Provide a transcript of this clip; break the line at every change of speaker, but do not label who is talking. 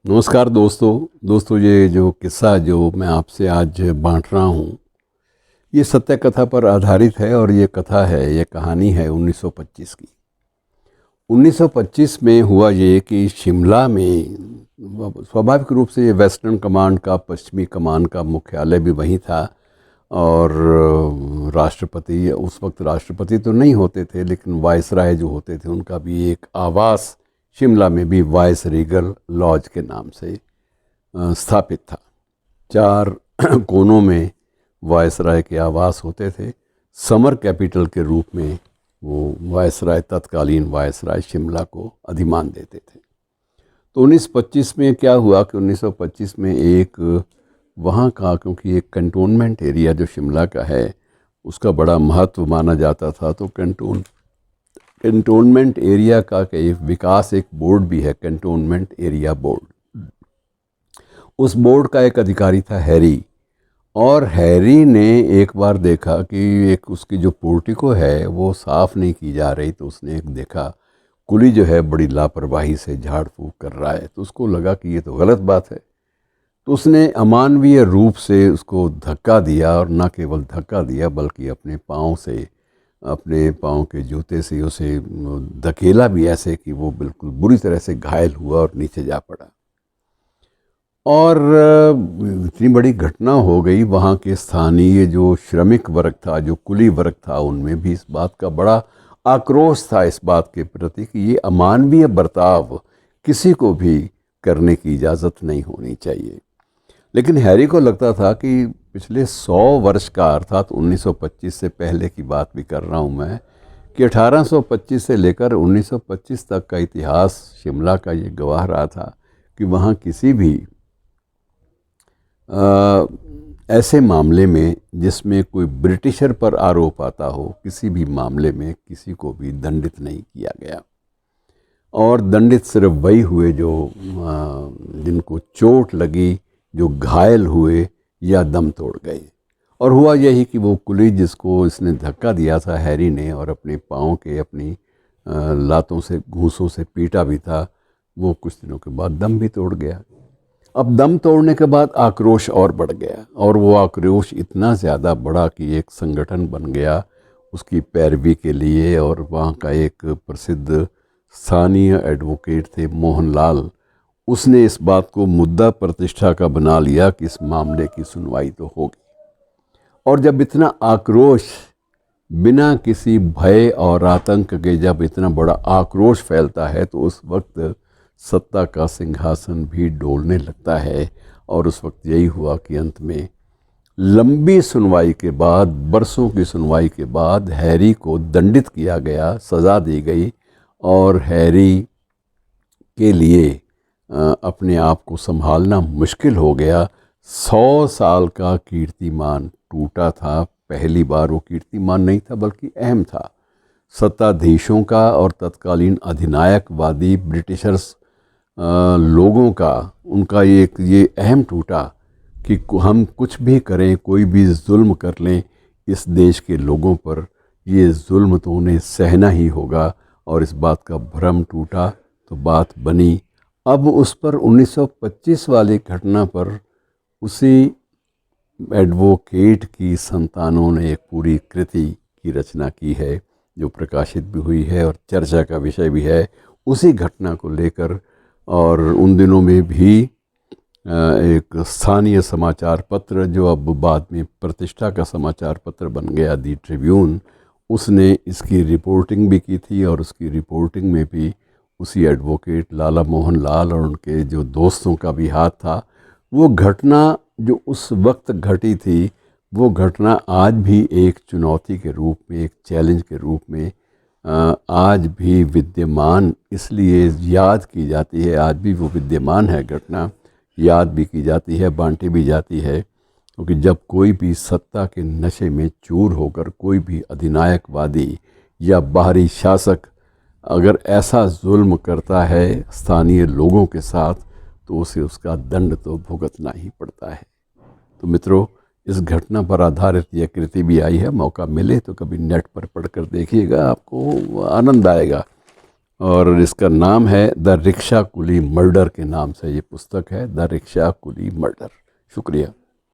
नमस्कार दोस्तों ये जो किस्सा जो मैं आपसे आज बांट रहा हूँ, ये सत्य कथा पर आधारित है और ये कहानी है 1925 की। 1925 में हुआ ये कि शिमला में स्वाभाविक रूप से ये वेस्टर्न कमांड का, पश्चिमी कमान का मुख्यालय भी वहीं था। और राष्ट्रपति, उस वक्त राष्ट्रपति तो नहीं होते थे, लेकिन वायसराय जो होते थे उनका भी एक आवास शिमला में भी वाइस रीगल लॉज के नाम से स्थापित था। 4 कोनों में वायसराय के आवास होते थे। समर कैपिटल के रूप में वो वायसराय, तत्कालीन वायसराय शिमला को अधिमान देते थे। तो 1925 में क्या हुआ कि 1925 में एक वहाँ का, क्योंकि एक कंटोनमेंट एरिया जो शिमला का है उसका बड़ा महत्व माना जाता था, तो कंटोनमेंट एरिया का विकास एक बोर्ड भी है, कंटोनमेंट एरिया बोर्ड। उस बोर्ड का एक अधिकारी था हैरी, और हैरी ने एक बार देखा कि एक उसकी जो पोर्टिको है वो साफ़ नहीं की जा रही। तो उसने एक देखा कुली जो है बड़ी लापरवाही से झाड़ फूँक कर रहा है, तो उसको लगा कि ये तो गलत बात है। तो उसने अमानवीय रूप से उसको धक्का दिया, और न केवल धक्का दिया बल्कि अपने पाँव के जूते से उसे धकेला भी, ऐसे कि वो बिल्कुल बुरी तरह से घायल हुआ और नीचे जा पड़ा। और इतनी बड़ी घटना हो गई। वहाँ के स्थानीय जो श्रमिक वर्ग था, जो कुली वर्ग था, उनमें भी इस बात का बड़ा आक्रोश था इस बात के प्रति कि ये अमानवीय बर्ताव किसी को भी करने की इजाज़त नहीं होनी चाहिए। लेकिन हैरी को लगता था कि पिछले 100 वर्ष का, अर्थात 1925 से पहले की बात भी कर रहा हूँ मैं, कि 1825 से लेकर 1925 तक का इतिहास शिमला का ये गवाह रहा था कि वहाँ किसी भी ऐसे मामले में जिसमें कोई ब्रिटिशर पर आरोप आता हो, किसी भी मामले में किसी को भी दंडित नहीं किया गया। और दंडित सिर्फ वही हुए जो जिनको चोट लगी, जो घायल हुए या दम तोड़ गए। और हुआ यही कि वो कुली जिसको इसने धक्का दिया था हैरी ने, और अपने पाँव के, अपनी लातों से, घूंसों से पीटा भी था, वो कुछ दिनों के बाद दम भी तोड़ गया। अब दम तोड़ने के बाद आक्रोश और बढ़ गया, और वो आक्रोश इतना ज़्यादा बढ़ा कि एक संगठन बन गया उसकी पैरवी के लिए। और वहाँ का एक प्रसिद्ध स्थानीय एडवोकेट थे मोहनलाल, उसने इस बात को मुद्दा प्रतिष्ठा का बना लिया कि इस मामले की सुनवाई तो होगी। और जब इतना आक्रोश, बिना किसी भय और आतंक के जब इतना बड़ा आक्रोश फैलता है, तो उस वक्त सत्ता का सिंहासन भी डोलने लगता है। और उस वक्त यही हुआ कि अंत में लंबी सुनवाई के बाद, बरसों की सुनवाई के बाद, हैरी को दंडित किया गया, सज़ा दी गई। और हैरी के लिए अपने आप को संभालना मुश्किल हो गया। 100 साल का कीर्तिमान टूटा था। पहली बार वो कीर्तिमान नहीं था बल्कि अहम था। सत्ताधीशों का और तत्कालीन अधिनायकवादी ब्रिटिशर्स लोगों का, उनका ये अहम टूटा कि हम कुछ भी करें, कोई भी जुल्म कर लें इस देश के लोगों पर, ये जुल्म तो उन्हें सहना ही होगा। और इस बात का भ्रम टूटा तो बात बनी। अब उस पर 1925 वाली घटना पर उसी एडवोकेट की संतानों ने एक पूरी कृति की रचना की है, जो प्रकाशित भी हुई है और चर्चा का विषय भी है उसी घटना को लेकर। और उन दिनों में भी एक स्थानीय समाचार पत्र, जो अब बाद में प्रतिष्ठा का समाचार पत्र बन गया, दी ट्रिब्यून, उसने इसकी रिपोर्टिंग भी की थी। और उसकी रिपोर्टिंग में भी उसी एडवोकेट लाला मोहन लाल और उनके जो दोस्तों का भी हाथ था। वो घटना जो उस वक्त घटी थी, वो घटना आज भी एक चुनौती के रूप में, एक चैलेंज के रूप में आज भी विद्यमान, इसलिए याद की जाती है। आज भी वो विद्यमान है घटना, याद भी की जाती है, बांटी भी जाती है। क्योंकि जब कोई भी सत्ता के नशे में चूर होकर कोई भी अधिनायकवादी या बाहरी शासक अगर ऐसा जुल्म करता है स्थानीय लोगों के साथ, तो उसे उसका दंड तो भुगतना ही पड़ता है। तो मित्रों, इस घटना पर आधारित यह कृति भी आई है। मौका मिले तो कभी नेट पर पढ़कर देखिएगा, आपको आनंद आएगा। और इसका नाम है द रिक्शा कुली मर्डर के नाम से ये पुस्तक है, द रिक्शा कुली मर्डर। शुक्रिया।